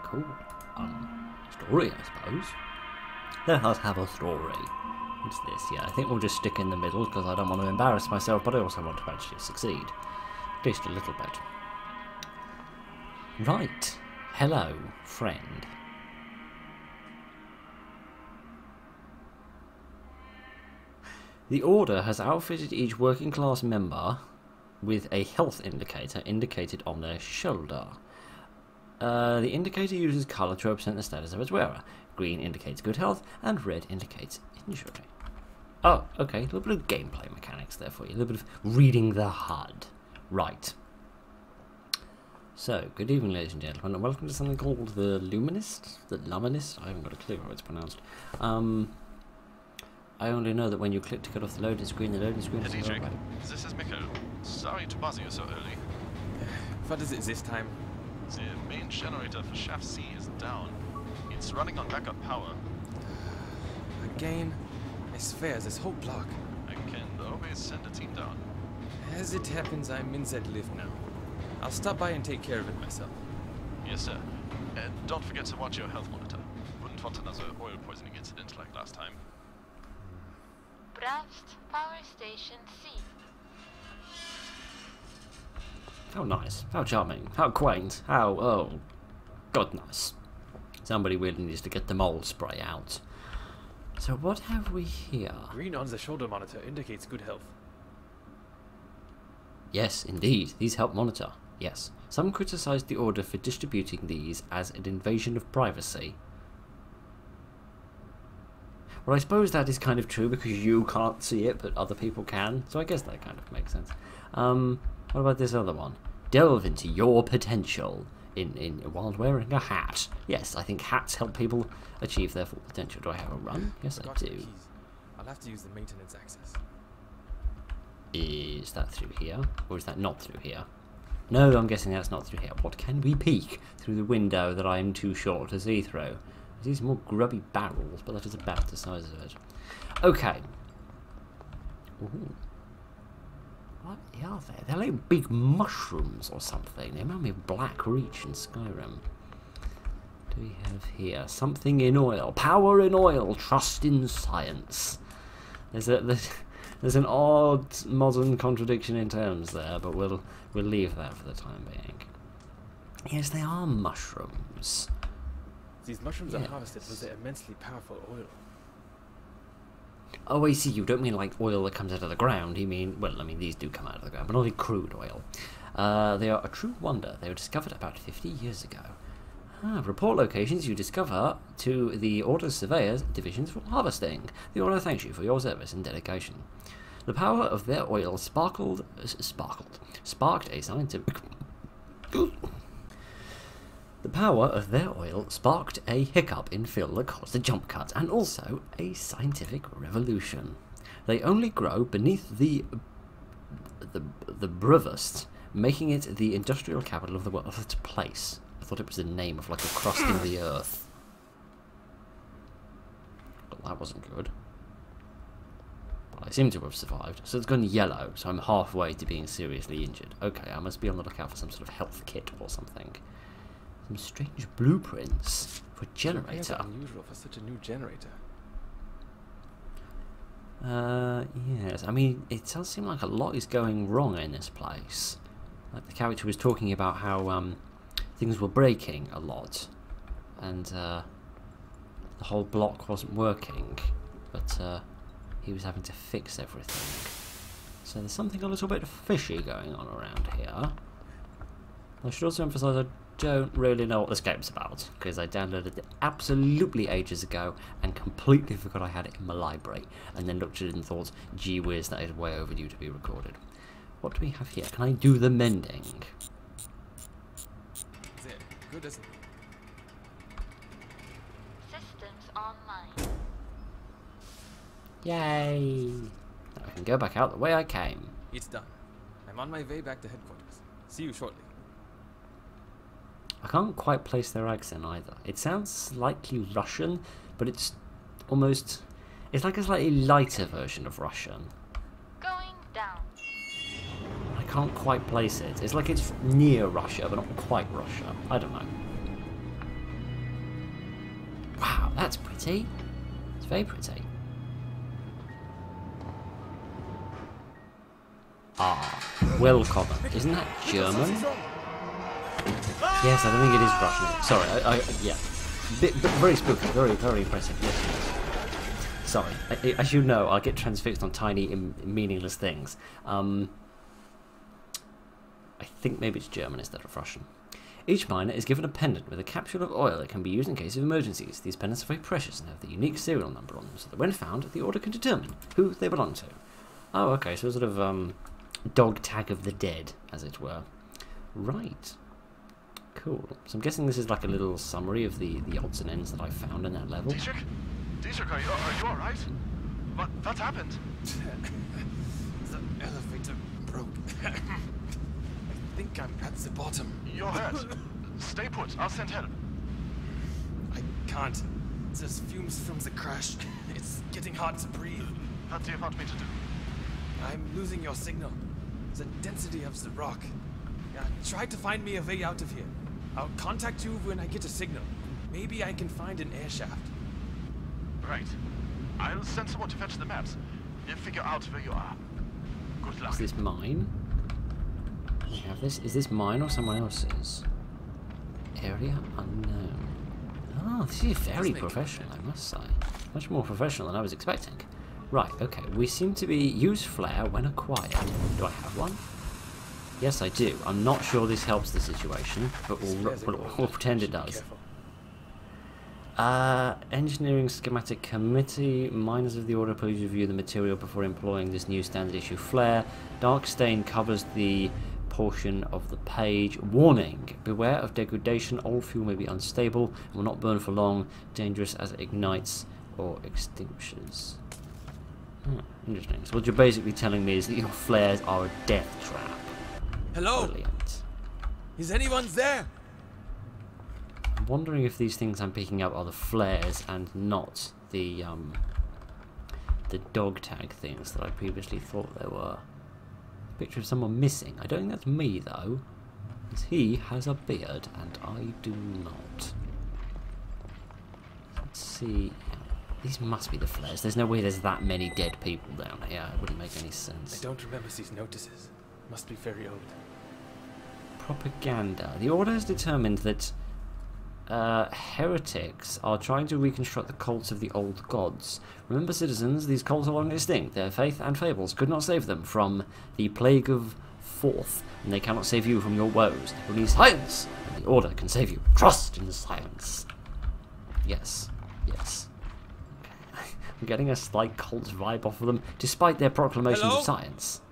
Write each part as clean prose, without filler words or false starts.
Cool. Story, I suppose. Let us have a story. What's this? Yeah, I think we'll just stick in the middle because I don't want to embarrass myself, but I also want to actually succeed. At least a little bit. Right. Hello, friend. The Order has outfitted each working class member with a health indicator indicated on their shoulder. The indicator uses colour to represent the status of its wearer. Green indicates good health, and red indicates injury. Oh, okay, a little bit of gameplay mechanics there for you. A little bit of reading the HUD. Right. So, good evening, ladies and gentlemen, and welcome to something called the Luminist? The Luminist? I haven't got a clue how it's pronounced. I only know that when you click to get off the loading screen is... Hey, Jacob, this is Mikkel. Sorry to bother you so early. What is it this time? The main generator for Shaft C is down. It's running on backup power. Again? I swear, this whole block. I can always send a team down. As it happens, I'm in that lift now. I'll stop by and take care of it myself. Yes, sir. And don't forget to watch your health monitor. Wouldn't want another oil poisoning incident like last time. Brest Power Station C. How nice, how charming, how quaint, how, oh, god nice. Somebody really needs to get the mold spray out. So what have we here? Green on the shoulder monitor indicates good health. Yes, indeed, these help monitor. Yes. Some criticise the Order for distributing these as an invasion of privacy. Well, I suppose that is kind of true because you can't see it, but other people can. So I guess that kind of makes sense. What about this other one? Delve into your potential while wearing a hat. Yes, I think hats help people achieve their full potential. Do I have a run? Yes, I do. Keys. I'll have to use the maintenance access. Is that through here? Or is that not through here? No, I'm guessing that's not through here. What can we peek through the window that I'm too short to see through? I see some more grubby barrels, but that is about the size of it. Okay. Ooh. What are they? They're like big mushrooms or something. They remind me of Black Reach in Skyrim. What do we have here? Something in oil. Power in oil. Trust in science. There's an odd modern contradiction in terms there, but we'll leave that for the time being. Yes, they are mushrooms. These mushrooms are harvested with their immensely powerful oil. Oh, I see. You don't mean like oil that comes out of the ground. You mean, well, I mean, these do come out of the ground, but only crude oil. They are a true wonder. They were discovered about 50 years ago. Report locations you discover to the Order Surveyors Divisions for harvesting. The Order thanks you for your service and dedication. The power of their oil sparked a scientific... The power of their oil sparked a hiccup in fill that caused a jump cut, and also a scientific revolution. They only grow beneath the Brevest, making it the industrial capital of the world. That's a place. I thought it was the name of like a crust in the earth. But that wasn't good. Well, I seem to have survived. So it's gone yellow, so I'm halfway to being seriously injured. Okay, I must be on the lookout for some sort of health kit or something. Some strange blueprints for a generator. It's unusual for such a new generator. Yes. I mean, it does seem like a lot is going wrong in this place. Like the character was talking about how things were breaking a lot, and the whole block wasn't working, but he was having to fix everything. So there's something a little bit fishy going on around here. I should also emphasise I don't really know what this game's about, because I downloaded it absolutely ages ago and completely forgot I had it in my library, and then looked at it and thought, gee whiz, that is way overdue to be recorded. What do we have here? Can I do the mending? There. Good as... Systems online. Yay! Now I can go back out the way I came. It's done. I'm on my way back to headquarters. See you shortly. I can't quite place their accent either. It sounds slightly Russian, but it's almost... It's like a slightly lighter version of Russian. Going down. I can't quite place it. It's like it's near Russia, but not quite Russia. I don't know. That's pretty. It's very pretty. Ah, willkommen. Isn't that German? Yes, I don't think it is Russian. Sorry, yeah. Bit very spooky, very impressive. Yes. Sorry, as you know, I get transfixed on tiny, meaningless things. I think maybe it's German instead of Russian. Each miner is given a pendant with a capsule of oil that can be used in case of emergencies. These pendants are very precious and have the unique serial number on them, so that when found, the order can determine who they belong to. Oh, okay, so sort of dog tag of the dead, as it were. Right. Cool. So I'm guessing this is like a little summary of the odds and ends that I found in that level. Dietrich? Dietrich, are you alright? What happened? The elevator broke. I think I'm at the bottom. You're hurt. Stay put. I'll send help. I can't. There's fumes from the crash. It's getting hard to breathe. What do you want me to do? I'm losing your signal. The density of the rock. Try to find me a way out of here. I'll contact you when I get a signal. Maybe I can find an air shaft. Right. I'll send someone to fetch the maps. We'll figure out where you are. Good luck. Is this mine? We have this. Is this mine or someone else's? Area unknown. Oh, this is very professional, I must say. Much more professional than I was expecting. Right, okay. We seem to be use flare when acquired. Do I have one? Yes, I do. I'm not sure this helps the situation, but we'll pretend it does. Engineering Schematic Committee. Miners of the Order, please review the material before employing this new standard issue flare. Dark stain covers the portion of the page. Warning! Beware of degradation. Old fuel may be unstable and will not burn for long. Dangerous as it ignites or extinguishes. Interesting. So what you're basically telling me is that your flares are a death trap. Hello? Brilliant. Is anyone there? I'm wondering if these things I'm picking up are the flares and not the dog tag things that I previously thought they were. Picture of someone missing. I don't think that's me though, because he has a beard and I do not. Let's see. These must be the flares. There's no way there's that many dead people down here. It wouldn't make any sense. I don't remember these notices. Must be very old. Propaganda. The Order has determined that heretics are trying to reconstruct the cults of the old gods. Remember, citizens, these cults are long extinct. Their faith and fables could not save them from the plague of Forth, and they cannot save you from your woes. Only science and the Order can save you. Trust in science. Yes. Yes. Okay. I'm getting a slight cult vibe off of them, despite their proclamations Hello? of science.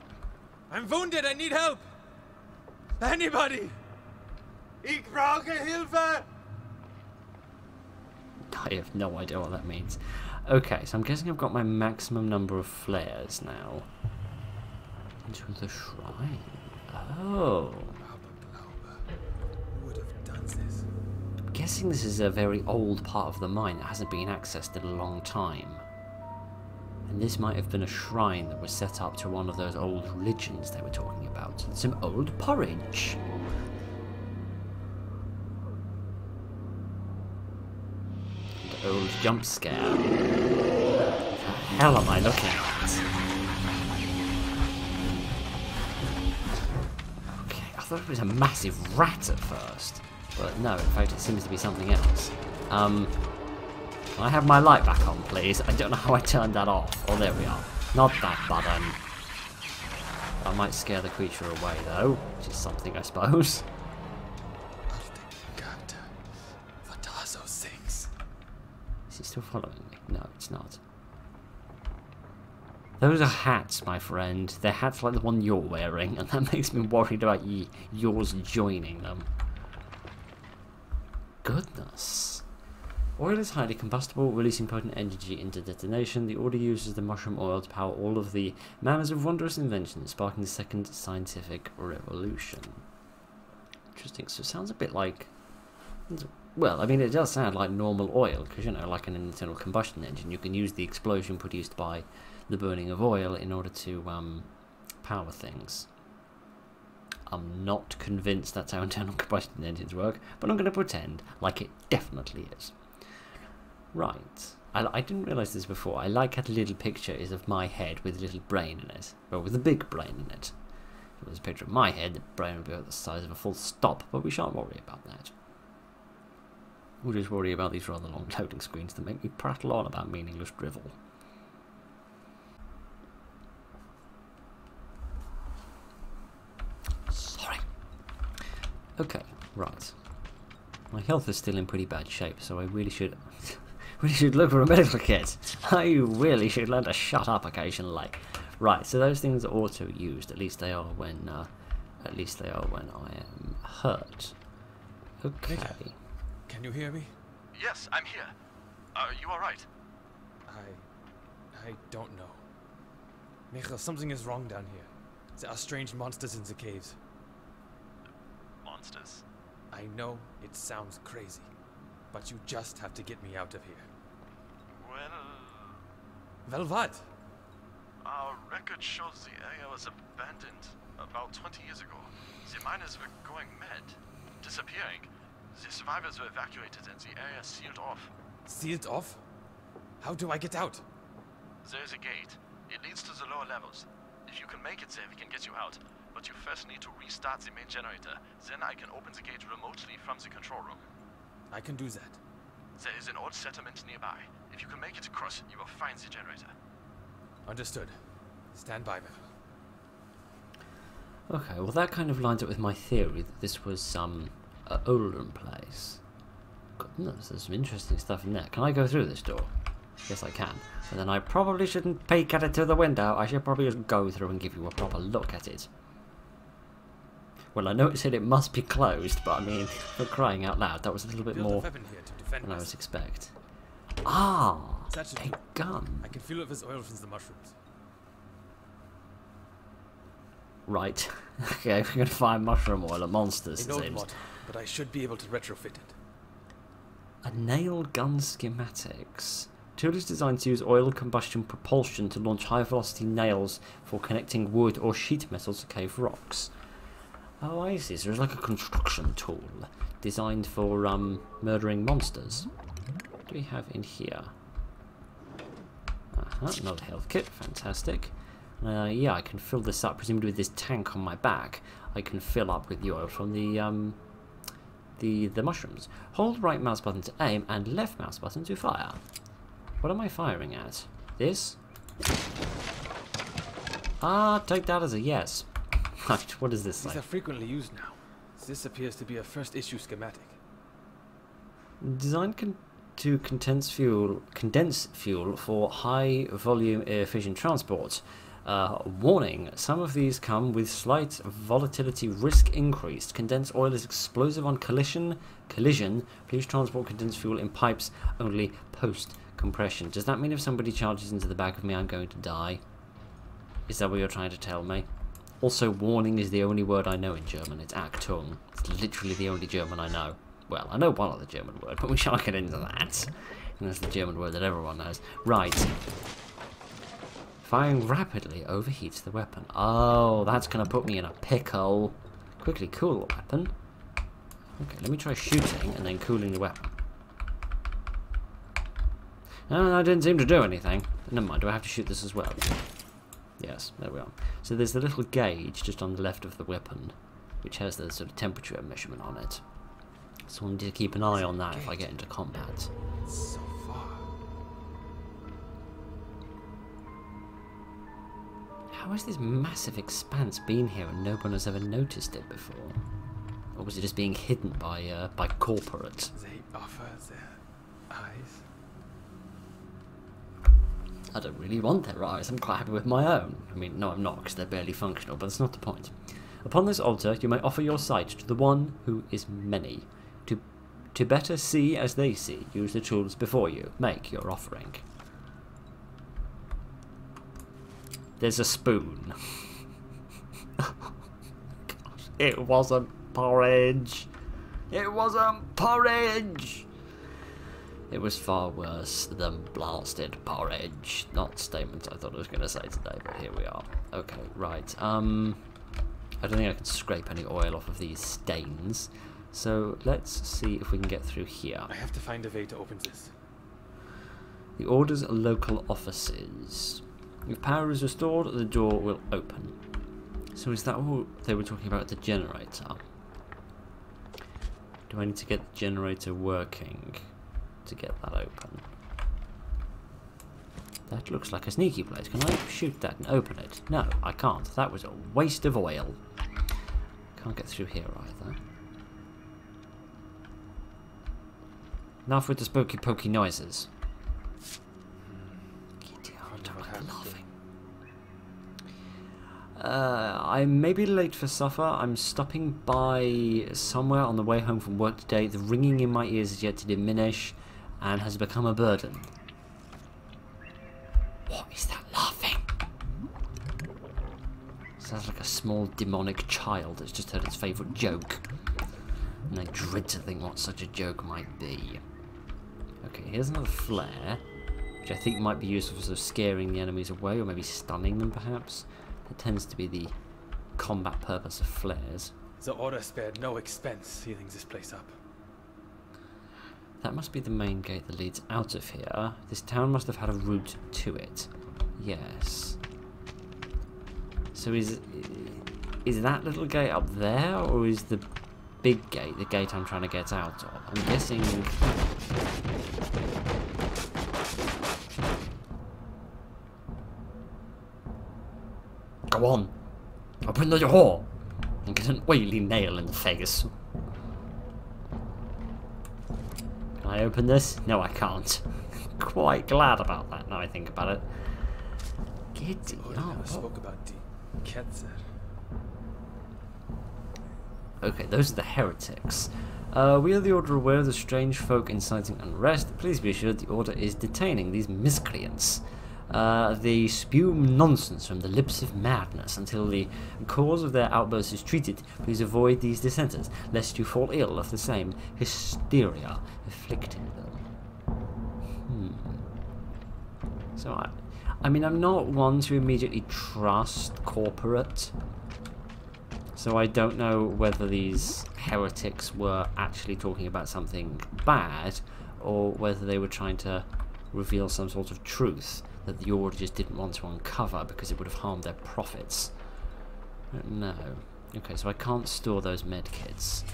I'm wounded. I need help. Anybody? Ich brauche Hilfe. I have no idea what that means. Okay, so I'm guessing I've got my maximum number of flares now. Into the shrine. Oh. Who would have done this? I'm guessing this is a very old part of the mine that hasn't been accessed in a long time. And this might have been a shrine that was set up to one of those old religions they were talking about. Some old porridge. And old jump scare. What the hell am I looking at? Okay, I thought it was a massive rat at first. But no, in fact it seems to be something else. Can I have my light back on, please? I don't know how I turned that off. Oh, there we are. Not that button. That might scare the creature away, though, which is something, I suppose. What are those things? Is he still following me? No, it's not. Those are hats, my friend. They're hats like the one you're wearing, and that makes me worried about yours joining them. Goodness. Oil is highly combustible, releasing potent energy into detonation. The Order uses the mushroom oil to power all of the manners of wondrous inventions, sparking the second scientific revolution. Interesting. So it sounds a bit like... Well, I mean, it does sound like normal oil, because, you know, like an internal combustion engine, you can use the explosion produced by the burning of oil in order to power things. I'm not convinced that's how internal combustion engines work, but I'm going to pretend like it definitely is. Right. I didn't realise this before. I like how the little picture is of my head with a little brain in it. Well, with a big brain in it. If it was a picture of my head, the brain would be about the size of a full stop, but we shan't worry about that. We'll just worry about these rather long loading screens that make me prattle on about meaningless drivel. Sorry. Okay, right. My health is still in pretty bad shape, so I really should look for a medical kit. I really should learn to shut up occasionally. Right, so those things are auto used. At least they are when I am hurt. Okay. Nick, can you hear me? Yes, I'm here. You alright? I don't know. Michael, something is wrong down here. There are strange monsters in the caves. Monsters? I know it sounds crazy, but you just have to get me out of here. Well, what? Our record shows the area was abandoned about 20 years ago. The miners were going mad, disappearing. The survivors were evacuated and the area sealed off. Sealed off? How do I get out? There is a gate. It leads to the lower levels. If you can make it there, we can get you out. But you first need to restart the main generator. Then I can open the gate remotely from the control room. I can do that. There is an old settlement nearby. If you can make it across, you will find the generator. Understood. Stand by, Michael. Okay, well that kind of lines up with my theory that this was some olden place. Goodness, there's some interesting stuff in there. Can I go through this door? Yes, I can. And then I probably shouldn't peek at it through the window. I should probably just go through and give you a proper look at it. Well, I noticed that it must be closed, but I mean, for crying out loud, that was a little bit more weapon here to defend than I was myself. expect. Ah, That should a do. gun. I can feel it with oil from the mushrooms. Right. Okay, we're going to find mushroom oil at monsters, An it old seems. mod, but I should be able to retrofit it. A nail gun schematics. Tool is designed to use oil combustion propulsion to launch high-velocity nails for connecting wood or sheet metal to cave rocks. Oh, I see. So it's like a construction tool designed for murdering monsters. What do we have in here? Another health kit. Fantastic. Yeah, I can fill this up. Presumably with this tank on my back, I can fill up with the oil from the mushrooms. Hold right mouse button to aim and left mouse button to fire. What am I firing at? This? Ah, take that as a yes. Right, what is this These like? are frequently used now. This appears to be a first issue schematic. Designed to condense fuel for high volume efficient transport. Warning, some of these come with slight volatility risk increased. Condensed oil is explosive on collision. Please transport condensed fuel in pipes only post compression. Does that mean if somebody charges into the back of me, I'm going to die? Is that what you're trying to tell me? Also, warning is the only word I know in German. It's Achtung. It's literally the only German I know. Well, I know one other German word, but we shan't get into that. And that's the German word that everyone knows. Right. Firing rapidly overheats the weapon. Oh, that's going to put me in a pickle. Quickly cool the weapon. Okay, let me try shooting and then cooling the weapon. No, I didn't seem to do anything. Never mind, do I have to shoot this as well? Yes, there we are. So there's the little gauge just on the left of the weapon, which has the sort of temperature measurement on it. So I need to keep an eye on that if I get into combat. So far. How has this massive expanse been here and no one has ever noticed it before? Or was it just being hidden by corporates? They offer their eyes. I don't really want their eyes, I'm quite happy with my own. I mean, no I'm not, because they're barely functional, but that's not the point. Upon this altar, you may offer your sight to the one who is many. To better see as they see, use the tools before you. Make your offering. There's a spoon. Gosh, it wasn't porridge. It wasn't porridge. It was far worse than blasted porridge. Not statements I thought I was going to say today, but here we are. Okay, right. I don't think I can scrape any oil off of these stains. So let's see if we can get through here. I have to find a way to open this. The Order's local offices. If power is restored, the door will open. So is that what they were talking about, the generator? Do I need to get the generator working to get that open? That looks like a sneaky place. Can I shoot that and open it? No, I can't. That was a waste of oil. Can't get through here either. Enough with the spooky pokey noises. I may be late for supper. I'm stopping by somewhere on the way home from work today. The ringing in my ears is yet to diminish and has become a burden. What is that laughing? Sounds like a small demonic child that's just heard its favourite joke. And I dread to think what such a joke might be. Okay, here's another flare, which I think might be useful for sort of scaring the enemies away, or maybe stunning them perhaps. That tends to be the combat purpose of flares. The Order spared no expense sealing this place up. That must be the main gate that leads out of here. This town must have had a route to it. Yes. So is that little gate up there, or is the big gate the gate I'm trying to get out of? I'm guessing... Go on! Open the door! And get an oily nail in the face. Can I open this? No, I can't. Quite glad about that now I think about it. Giddy. Oh, spoke about the Ketzer. Okay, those are the heretics. We are the Order aware of the strange folk inciting unrest. Please be assured the Order is detaining these miscreants. They spew nonsense from the lips of madness until the cause of their outburst is treated. Please avoid these dissenters, lest you fall ill of the same hysteria afflicting them. So I mean, I'm not one to immediately trust corporate, so I don't know whether these heretics were actually talking about something bad, or whether they were trying to reveal some sort of truth that the Order just didn't want to uncover because it would have harmed their profits. I don't know. Okay, so I can't store those medkits.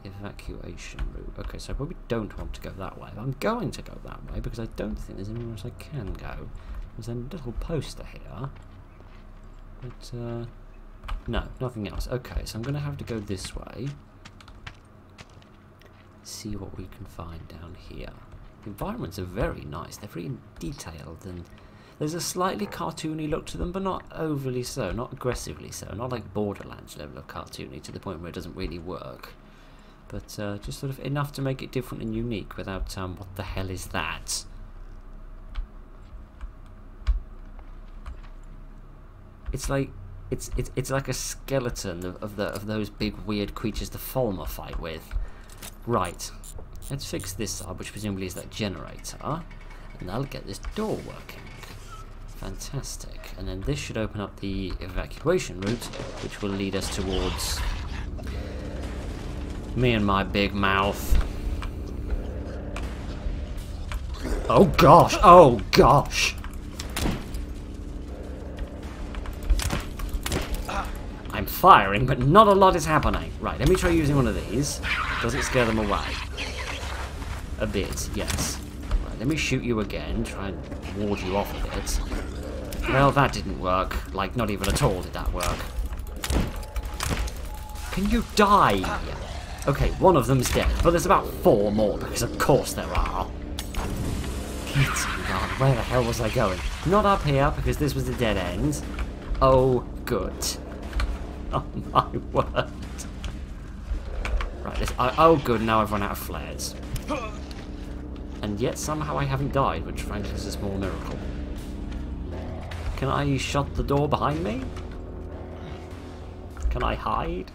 Evacuation route. Okay, so I probably don't want to go that way. I'm going to go that way because I don't think there's anywhere else I can go. There's a little poster here. But, no, nothing else. Okay, so I'm going to have to go this way. See what we can find down here. The environments are very nice. They're very detailed, and there's a slightly cartoony look to them, but not overly so, not aggressively so, not like Borderlands level of cartoony to the point where it doesn't really work. But just sort of enough to make it different and unique without what the hell is that? It's like it's like a skeleton of those big weird creatures the Fulmer fight with. Right. Let's fix this up, which presumably is that generator, and that'll get this door working. Fantastic. And then this should open up the evacuation route, which will lead us towards me and my big mouth. Oh gosh! Oh gosh! I'm firing, but not a lot is happening. Right, let me try using one of these. Does it scare them away? A bit, yes. Right, let me shoot you again, try and ward you off a bit. Well, that didn't work. Like, not even at all did that work. Can you die? Okay, one of them's dead, but there's about 4 more, because of course there are. God, where the hell was I going? Not up here, because this was the dead end. Oh, good. Oh my word. Right, oh good, now I've run out of flares. And yet somehow I haven't died, which frankly is a small miracle. Can I shut the door behind me? Can I hide?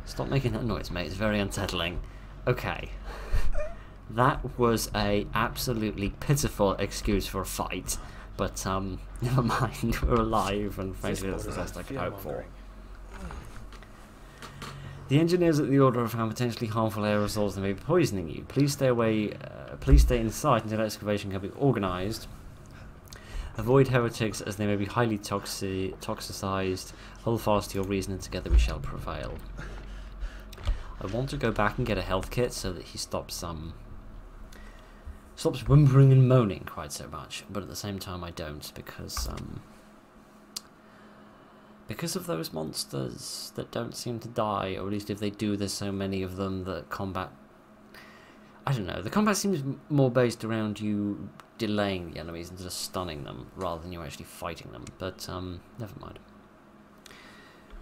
Stop making that noise, mate. It's very unsettling. Okay. That was a absolutely pitiful excuse for a fight. But, never mind. We're alive, and frankly that's the best I could hope for. The engineers at the Order have found potentially harmful aerosols that may be poisoning you. Please stay away. Please stay in sight until excavation can be organised. Avoid heretics as they may be highly toxicized. Hold fast to your reason and together we shall prevail. I want to go back and get a health kit so that he stops whimpering and moaning quite so much, but at the same time I don't, because of those monsters that don't seem to die, or at least if they do, there's so many of them that combat... I don't know, the combat seems more based around you delaying the enemies and just stunning them, rather than you actually fighting them, but never mind.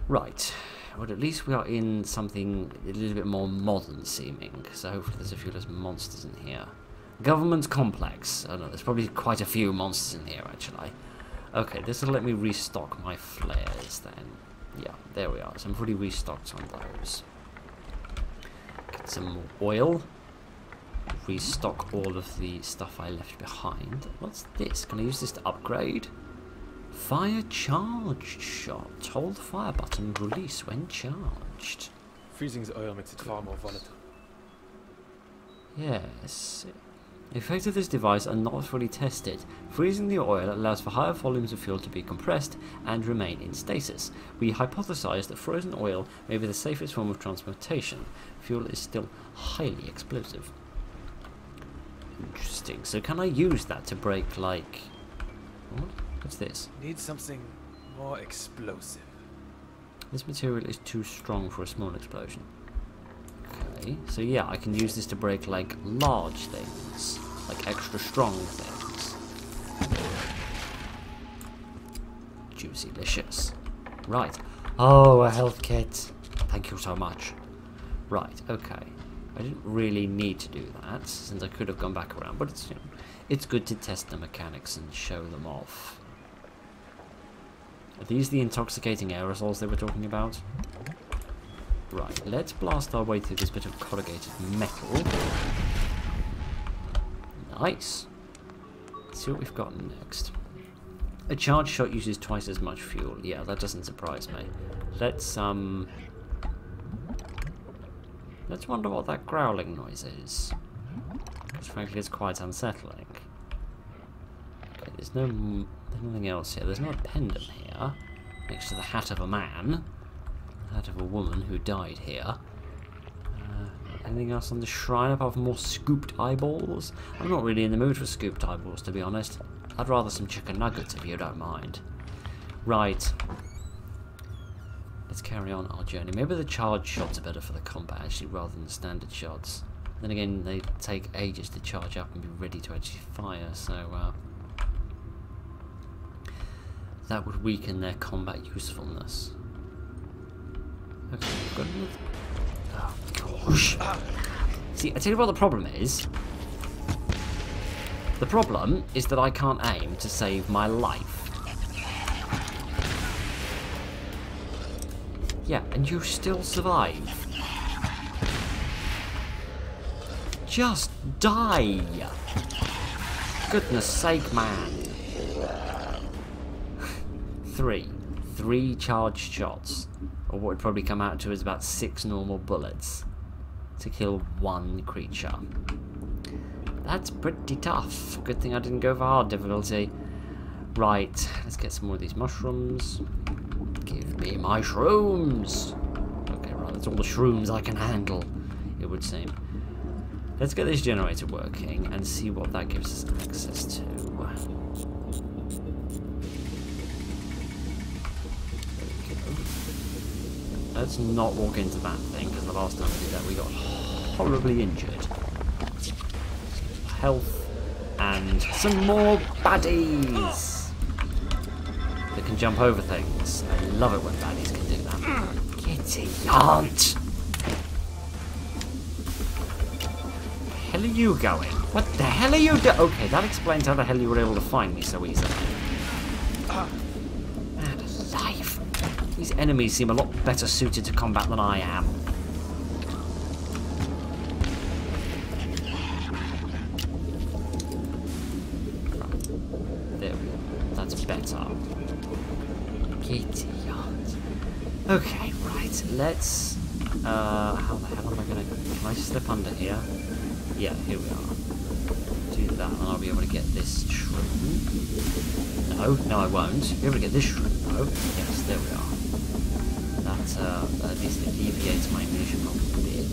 Right, well at least we are in something a little bit more modern seeming, so hopefully there's a few less monsters in here. Government complex. Oh no, there's probably quite a few monsters in here actually. Okay, this will let me restock my flares then. Yeah, there we are. So I'm fully restocked on those. Get some more oil. Restock all of the stuff I left behind. What's this? Can I use this to upgrade? Fire charged shot. Hold the fire button, release when charged. Freezing the oil makes it far more volatile. Yes. The effects of this device are not fully tested. Freezing the oil allows for higher volumes of fuel to be compressed and remain in stasis. We hypothesize that frozen oil may be the safest form of transportation. Fuel is still highly explosive. Interesting. So can I use that to break, like... What's this? Need something more explosive. This material is too strong for a small explosion. Okay, so yeah, I can use this to break, like, large things. Like, extra strong things. Juicy-licious. Right. Oh, a health kit. Thank you so much. Right, okay. I didn't really need to do that, since I could have gone back around, but it's, you know, it's good to test the mechanics and show them off. Are these the intoxicating aerosols they were talking about? Right, let's blast our way through this bit of corrugated metal. Nice. Let's see what we've got next. A charged shot uses twice as much fuel. Yeah, that doesn't surprise me. Let's wonder what that growling noise is. Because frankly, it's quite unsettling. Okay, there's nothing else here. There's no pendant here, next to the hat of a man. That of a woman who died here. Anything else on the shrine apart from more scooped eyeballs? I'm not really in the mood for scooped eyeballs, to be honest. I'd rather some chicken nuggets if you don't mind. Right. Let's carry on our journey. Maybe the charged shots are better for the combat actually rather than the standard shots. Then again, they take ages to charge up and be ready to actually fire, so that would weaken their combat usefulness. Okay, we've got another... Oh gosh. See, I tell you what the problem is. The problem is that I can't aim to save my life. Yeah, and you still survive. Just die! Goodness sake, man. 3 charged shots. Or what would probably come out to is about 6 normal bullets to kill 1 creature. That's pretty tough. Good thing I didn't go for hard difficulty. Right, let's get some more of these mushrooms. Give me my shrooms! Okay, right, that's all the shrooms I can handle, it would seem. Let's get this generator working and see what that gives us access to. Let's not walk into that thing, because the last time we did that we got horribly injured. Health, and some more baddies! That can jump over things. I love it when baddies can do that. Kitty aunt! Where the hell are you going? What the hell are you doing? Okay, that explains how the hell you were able to find me so easily. Man alive. These enemies seem a lot better suited to combat than I am. There we go. That's better. Kitty aunt. Okay, right. Let's How the hell am I gonna... Can I slip under here? Yeah, here we are. Do that and I'll be able to get this shroom. No, I won't. Be able to get this shroom though. Yes, there we are. That at least alleviates my ammunition problem a bit.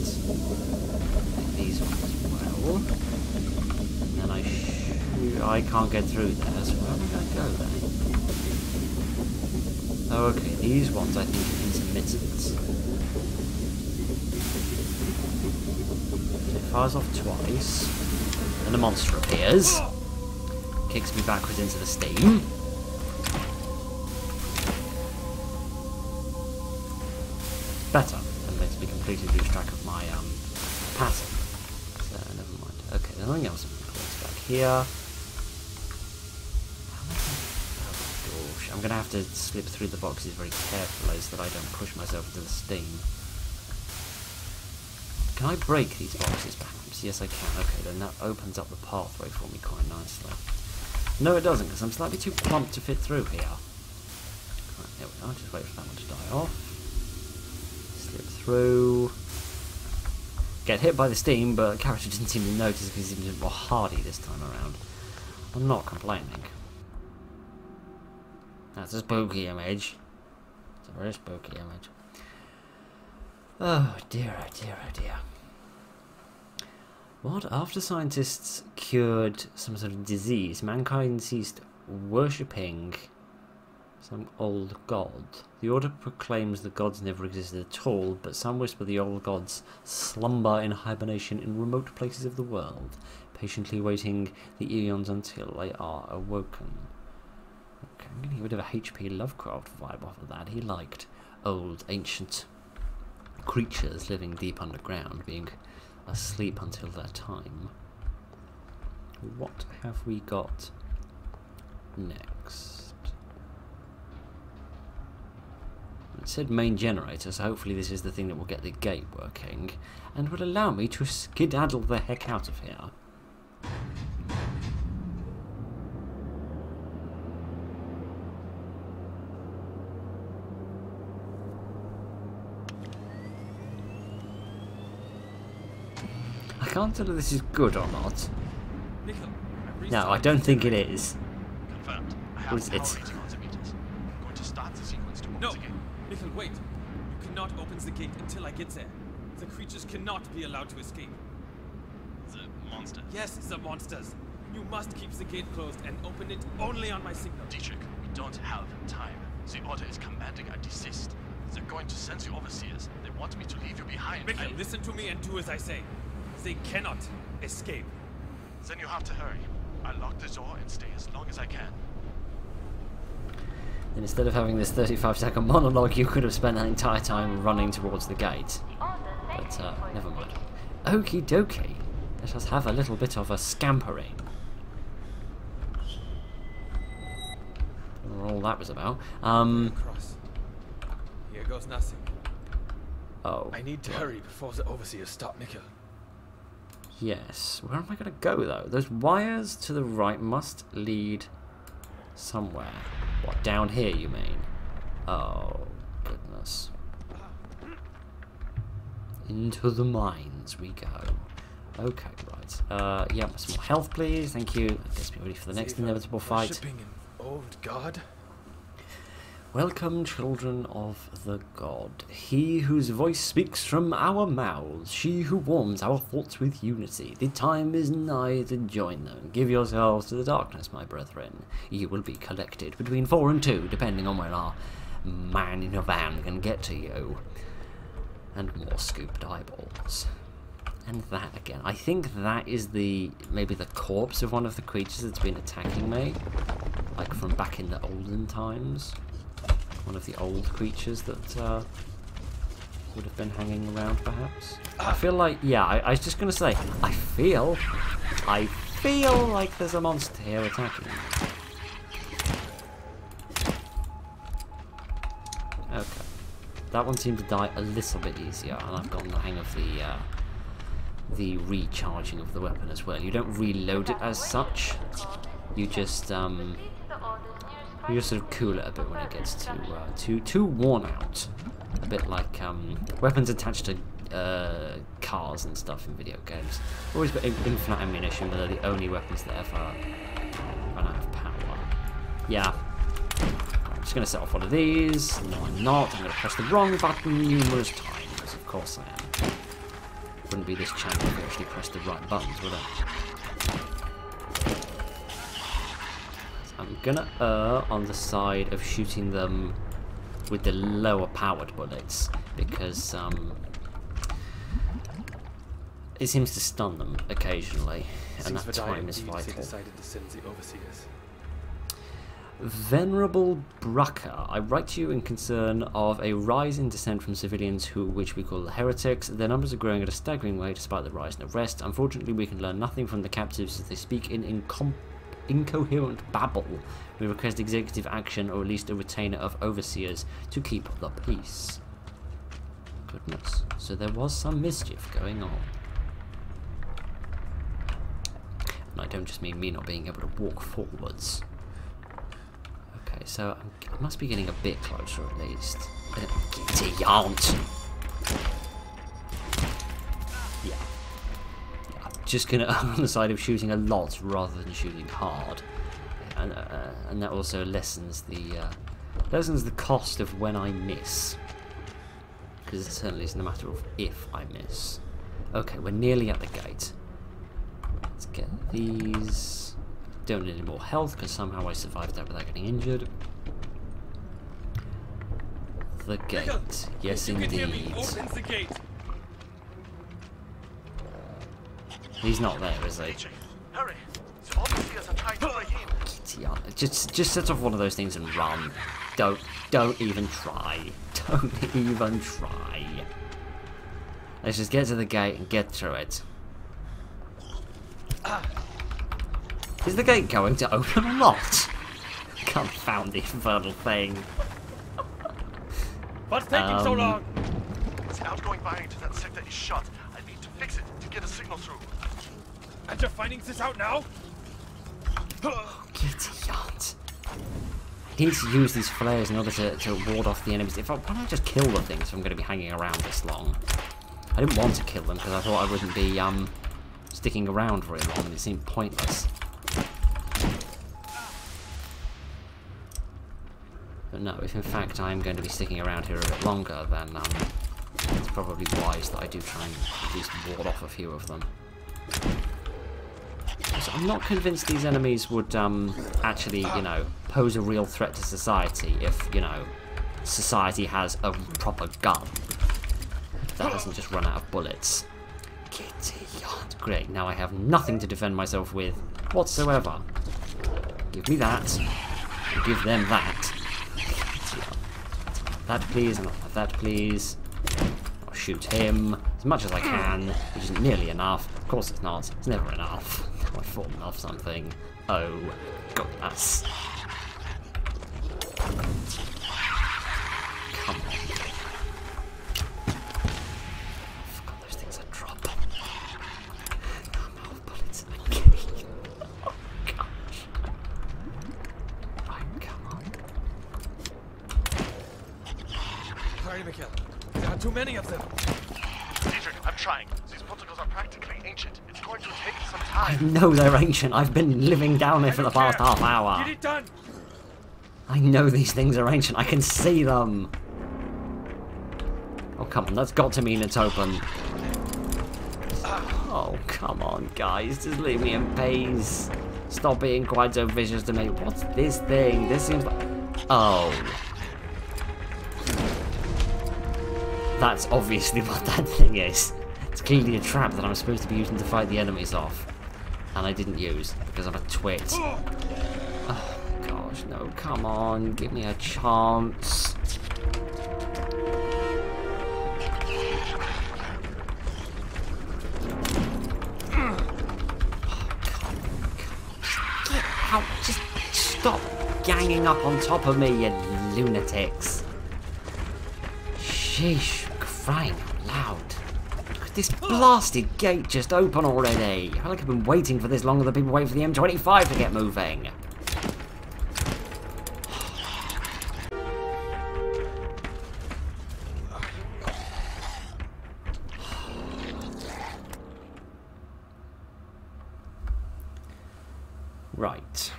Like these ones as well. And then I can't get through there, so where am I gonna go then? Oh, okay, these ones I think are intermittent. So it fires off twice. Then the monster appears. Kicks me backwards into the steam. Better than makes me completely lose track of my pattern. So never mind. Okay, there's nothing else back here. Oh gosh, I'm gonna have to slip through the boxes very carefully so that I don't push myself into the steam. Can I break these boxes perhaps? Yes I can. Okay, then that opens up the pathway for me quite nicely. No it doesn't, because I'm slightly too plump to fit through here. Right, there we are, just wait for that one to die off. Slip through. Get hit by the steam, but the character didn't seem to notice because he was more hardy this time around. I'm not complaining. That's a spooky image. It's a very spooky image. Oh dear, oh dear, oh dear. What? After scientists cured some sort of disease, mankind ceased worshipping some old god. The order proclaims the gods never existed at all, but some whisper the old gods slumber in hibernation in remote places of the world, patiently waiting the eons until they are awoken. Okay, I'm getting a bit of a H.P. Lovecraft vibe off of that. He liked old, ancient creatures living deep underground, being asleep until their time. What have we got next? It said main generator, so hopefully this is the thing that will get the gate working and will allow me to skedaddle the heck out of here. I can't tell if this is good or not. No, I don't think it is. Confirmed. I have What is power it? rating on the meters. Going to start the sequence towards No! the gate. Nickel, wait! You cannot open the gate until I get there. The creatures cannot be allowed to escape. The monster. Yes, the monsters. You must keep the gate closed and open it only on my signal. Dietrich, we don't have time. The order is commanding a desist. They're going to send the overseers. They want me to leave you behind. Mikkel, listen to me and do as I say. They cannot escape. Then you have to hurry. I'll lock the door and stay as long as I can. And instead of having this 35-second monologue, you could have spent that entire time running towards the gate. But never mind. Okie dokie. Let us have a little bit of a scampering. Don't know what all that was about. Cross. Here goes nothing. Oh. I need to hurry before the overseers stop Mikkel. Yes. Where am I going to go, though? Those wires to the right must lead somewhere. What, down here, you mean? Oh, goodness. Into the mines we go. Okay, right. Yeah, some more health, please. Thank you. I guess we're ready for the next inevitable fight. Worshipping an old god? Welcome, children of the god. He whose voice speaks from our mouths, she who warms our thoughts with unity. The time is nigh to join them. Give yourselves to the darkness, my brethren. You will be collected between 4 and 2, depending on when our man in a van can get to you. And more scooped eyeballs. And that again. I think that is maybe the corpse of one of the creatures that's been attacking me. Like from back in the olden times. One of the old creatures that would have been hanging around, perhaps. I feel like, yeah, I was just going to say, I feel like there's a monster here attacking me. Okay. That one seemed to die a little bit easier, and I've gotten the hang of the recharging of the weapon as well. You don't reload it as such. You just sort of cool it a bit when it gets too worn out. A bit like weapons attached to cars and stuff in video games. Always got infinite ammunition, but they're the only weapons that ever run out of power. Yeah. I'm just going to set off one of these. No, I'm not. I'm going to press the wrong button numerous times. Of course I am. Wouldn't be this channel if we actually pressed the right buttons, would it? I'm going to err on the side of shooting them with the lower powered bullets, because it seems to stun them occasionally, and that time is vital. Decided to send the overseers. Venerable Brucker, I write to you in concern of a rise in dissent from civilians which we call the heretics. Their numbers are growing at a staggering rate despite the rise in arrest. Unfortunately, we can learn nothing from the captives as they speak in incoherent babble. We request executive action, or at least a retainer of overseers, to keep the peace. Goodness, so there was some mischief going on. And I don't just mean me not being able to walk forwards. Okay, so I must be getting a bit closer at least. Giddy aunt! Yeah. I'm just gonna err on the side of shooting a lot rather than shooting hard. And that also lessens the cost of when I miss. Because it certainly isn't a matter of if I miss. Okay, we're nearly at the gate. Let's get these. Don't need any more health because somehow I survived that without getting injured. The gate. Yes, indeed. Opens the gate. He's not there, is he? Hurry! The overseers are trying to break in. Yeah, just set off one of those things and run. Don't even try. Don't even try. Let's just get to the gate and get through it. Is the gate going to open or not? Confound the infernal thing. What's taking so long? The outgoing wire into that sector is shut. I need to fix it to get a signal through. And you're finding this out now? Giddy aunt. I need to use these flares in order to ward off the enemies. Why don't I just kill the things if I'm going to be hanging around this long? I didn't want to kill them because I thought I wouldn't be sticking around very long. It seemed pointless. But no, if in fact I'm going to be sticking around here a bit longer, then it's probably wise that I do try and at least ward off a few of them. So I'm not convinced these enemies would actually, you know, pose a real threat to society if, you know, society has a proper gun that doesn't just run out of bullets. Giddy aunt. Great, now I have nothing to defend myself with whatsoever. Give me that. Give them that. That please, and I'll have that please. I'll shoot him as much as I can, which isn't nearly enough. Of course it's not. It's never enough. I've fallen off something. Oh, goodness. Come on. I forgot those things are drop. I'm out of bullets again. Oh, gosh. Right, come on. Hurry, Mikhail. There are too many of them. Dietrich, I'm trying. These protocols are practically ancient. It's going to take some I time. know they're ancient. I've been living down here for the past half hour. Get it done. I know these things are ancient. I can see them. Oh, come on. That's got to mean it's open. Oh, come on, guys. Just leave me in peace. Stop being quite so vicious to me. What's this thing? This seems like... Oh. That's obviously what that thing is. It's clearly a trap that I'm supposed to be using to fight the enemies off. And I didn't use, because I'm a twit. Oh, gosh, no, come on, give me a chance. Oh, come on. Get out, just stop ganging up on top of me, you lunatics. Sheesh, crying out loud. Could this blasted gate just open already? I feel like I've been waiting for this longer than people wait for the M25 to get moving. Right.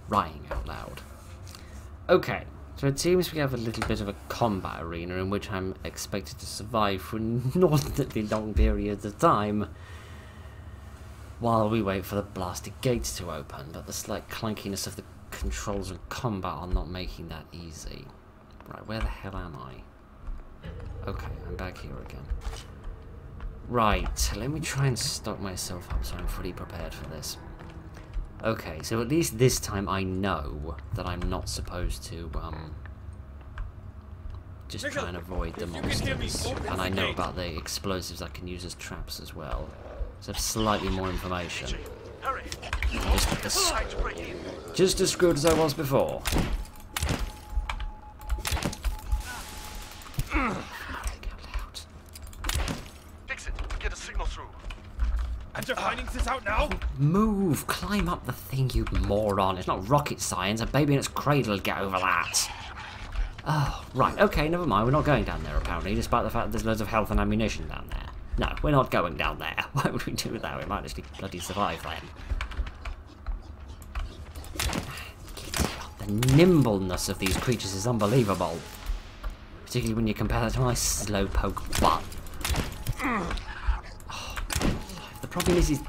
Crying out loud. Okay, so it seems we have a little bit of a combat arena in which I'm expected to survive for inordinately long periods of time while we wait for the blasted gates to open, but the slight clunkiness of the controls and combat are not making that easy. Right, where the hell am I? Okay, I'm back here again. Right, let me try and stock myself up so I'm fully prepared for this. Okay, so at least this time I know that I'm not supposed to, just try and avoid the monsters. And I know about the explosives I can use as traps as well. So I have slightly more information. Just as screwed as I was before. Fix it. Get a signal through. And you're finding this out now? Move! Climb up the thing, you moron. It's not rocket science. A baby in its cradle will get over that. Oh, right. Okay, never mind. We're not going down there, apparently, despite the fact that there's loads of health and ammunition down there. No, we're not going down there. Why would we do that? We might actually bloody survive then. The nimbleness of these creatures is unbelievable. Particularly when you compare that to my slowpoke butt. Oh, the problem is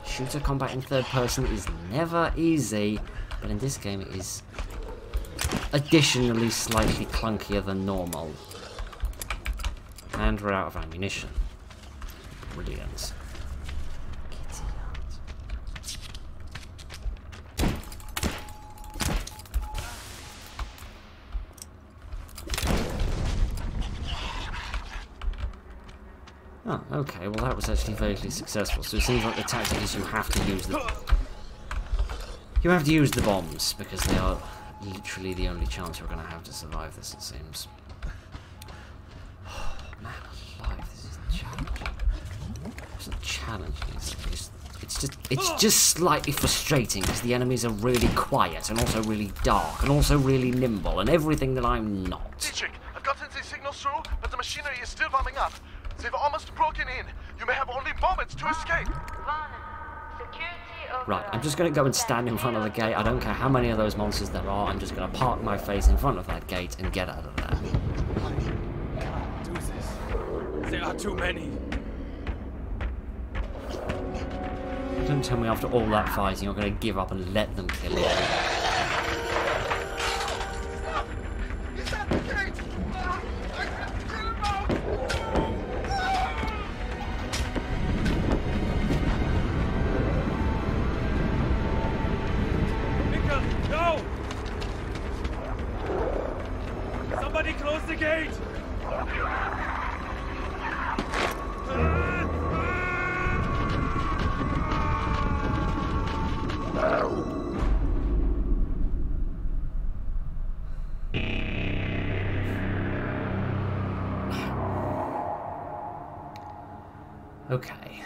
shooter combat in third person is never easy, but in this game it is additionally slightly clunkier than normal. And we're out of ammunition. Brilliant. Oh, okay, well that was actually vaguely successful. So it seems like the tactic is you have to use the bombs, because they are literally the only chance you're going to have to survive this, it seems. Oh, man alive, this is challenging. It's not challenging, it's just slightly frustrating, because the enemies are really quiet, and also really dark, and also really nimble, and everything that I'm not. Dietrich, I've gotten the signals through, but the machinery is still warming up. They've almost broken in. You may have only moments to escape. Right, I'm just going to go and stand in front of the gate. I don't care how many of those monsters there are. I'm just going to park my face in front of that gate and get out of there. Do this. There are too many. Don't tell me after all that fighting you're going to give up and let them kill you. Close the gate! Okay.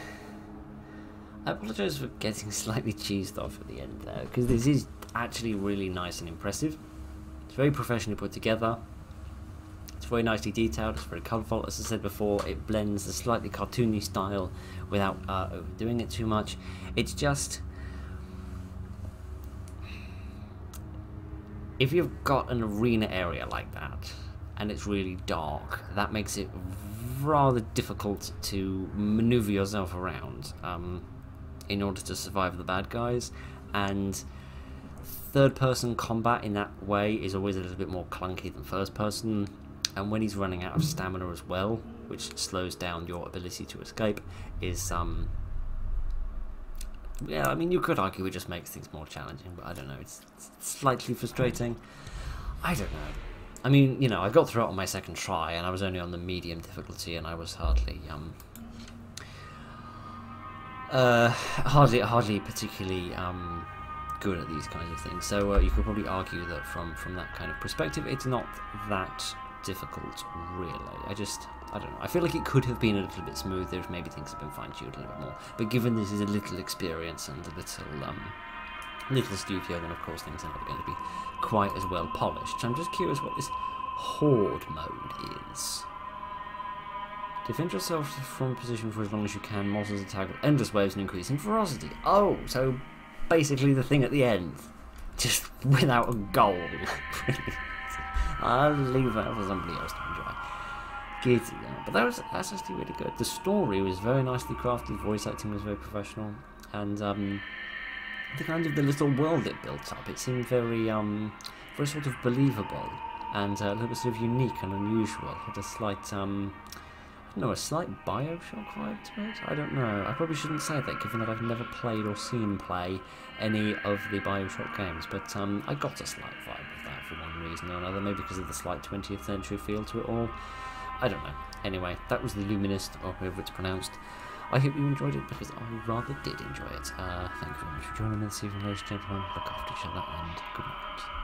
I apologise for getting slightly cheesed off at the end there, because this is actually really nice and impressive. It's very professionally put together. It's very nicely detailed, it's very colourful. As I said before, it blends the slightly cartoony style without overdoing it too much. It's just... if you've got an arena area like that, and it's really dark, that makes it rather difficult to manoeuvre yourself around in order to survive the bad guys. And third-person combat in that way is always a little bit more clunky than first-person. And when he's running out of stamina as well, which slows down your ability to escape, is yeah, I mean, you could argue it just makes things more challenging, but I don't know, it's slightly frustrating. I don't know. I mean, you know, I got through it on my second try, and I was only on the medium difficulty, and I was hardly particularly good at these kinds of things. So you could probably argue that from that kind of perspective, it's not that difficult, really. I don't know. I feel like it could have been a little bit smoother if maybe things had been fine-tuned a little bit more. But given this is a little experience and a little studio, then of course things are never going to be quite as well polished. So I'm just curious what this horde mode is. Defend yourself from a position for as long as you can. Monsters attack with endless waves and increasing ferocity. Oh, so basically the thing at the end. Just without a goal. I'll leave that for somebody else to enjoy. But that's actually really good. The story was very nicely crafted, voice acting was very professional, and the kind of the little world it built up, it seemed very very sort of believable, and a little bit sort of unique and unusual. It had a slight a slight Bioshock vibe to it? I don't know. I probably shouldn't say that, given that I've never played or seen play any of the Bioshock games, but I got a slight vibe of that for one reason or another, maybe because of the slight 20th century feel to it all. I don't know. Anyway, that was the Luminist, or however it's pronounced. I hope you enjoyed it, because I rather did enjoy it. Thank you very much for joining me this evening, ladies and gentlemen. Look after each other, and good night.